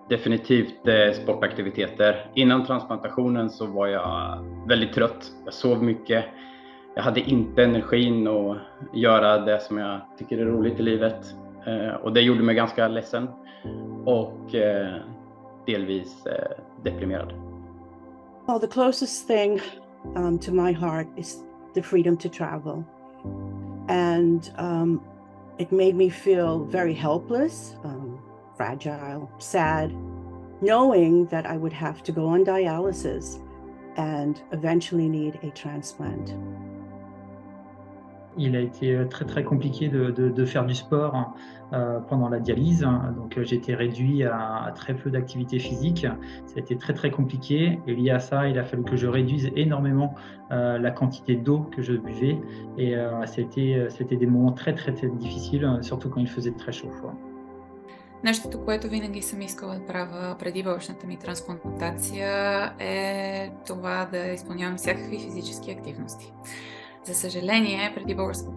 Definitivt sportaktiviteter. Innan transplantationen så var jag väldigt trött. Jag sov mycket. Jag hade inte energin att göra det som jag tycker är roligt i livet. Och det gjorde mig ganska ledsen och delvis deprimerad. Well, the closest thing to my heart is the freedom to travel. And it made me feel very helpless, fragile, sad, knowing that I would have to go on dialysis and eventually need a transplant. Il a été très très compliqué de faire du sport pendant la dialyse, donc j'ai été réduit à très peu d'activité physique. Ça a été très très compliqué et lié à ça, il a fallu que je réduise énormément la quantité d'eau que je buvais et c'était des moments très très très difficiles, surtout quand il faisait très chaud. Нещото, което винаги съм искала да правя преди бъбречната ми трансплантация е това да изпълнявам всякакви физически активности. За съжаление,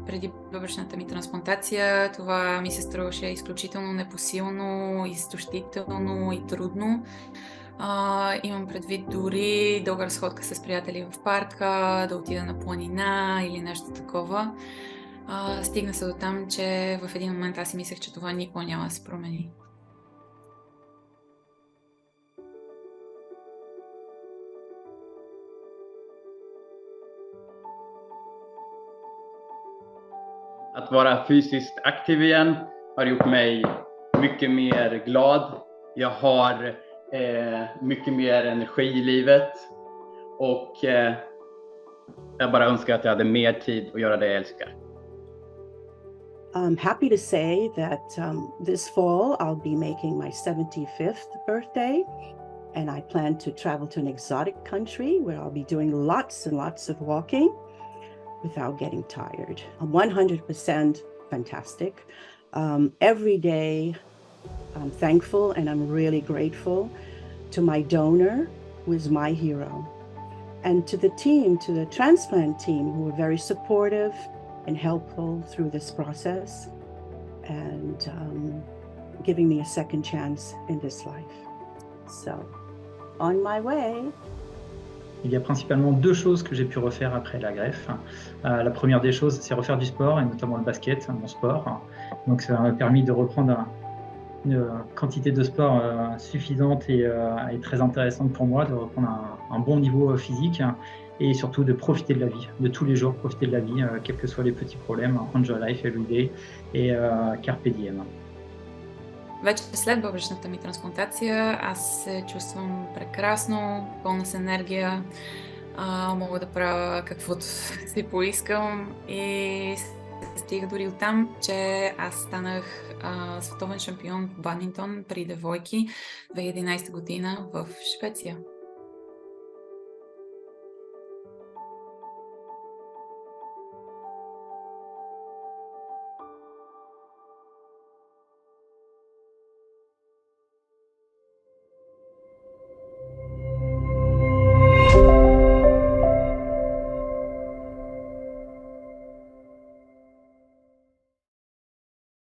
преди бъбречната ми трансплантация, това ми се струваше изключително непосилно, изтощително и трудно. Имам предвид дори дълга разходка с приятели в парка, да отида на планина или нещо такова. Стигна се до там, че в един момент аз си мислех, че това никога няма да се промени. Att vara fysiskt aktiv igen har gjort mig mycket mer glad. Jag har mycket mer energi i livet och jag bara önskar att jag hade mer tid att göra det jag älskar. I'm happy to say that this fall I'll be making my 75th birthday, and I plan to travel to an exotic country where I'll be doing lots and lots of walking without getting tired. I'm 100% fantastic. Every day I'm thankful and I'm really grateful to my donor, who is my hero, and to the team, to the transplant team, who were very supportive and helpful through this process and giving me a second chance in this life. So, on my way. Il y a principalement deux choses que j'ai pu refaire après la greffe. La première des choses, c'est refaire du sport, et notamment le basket, mon sport. Donc ça m'a permis de reprendre une quantité de sport suffisante et très intéressante pour moi, de reprendre un bon niveau physique et surtout de profiter de la vie, de tous les jours, profiter de la vie, quels que soient les petits problèmes. Enjoy life every day et carpe diem. Вече след бъбречната ми трансплантация аз се чувствам прекрасно, пълна с енергия, мога да правя каквото си поискам и стига дори оттам, че аз станах световен шампион по бадминтон при девойки 2011 година в Швеция.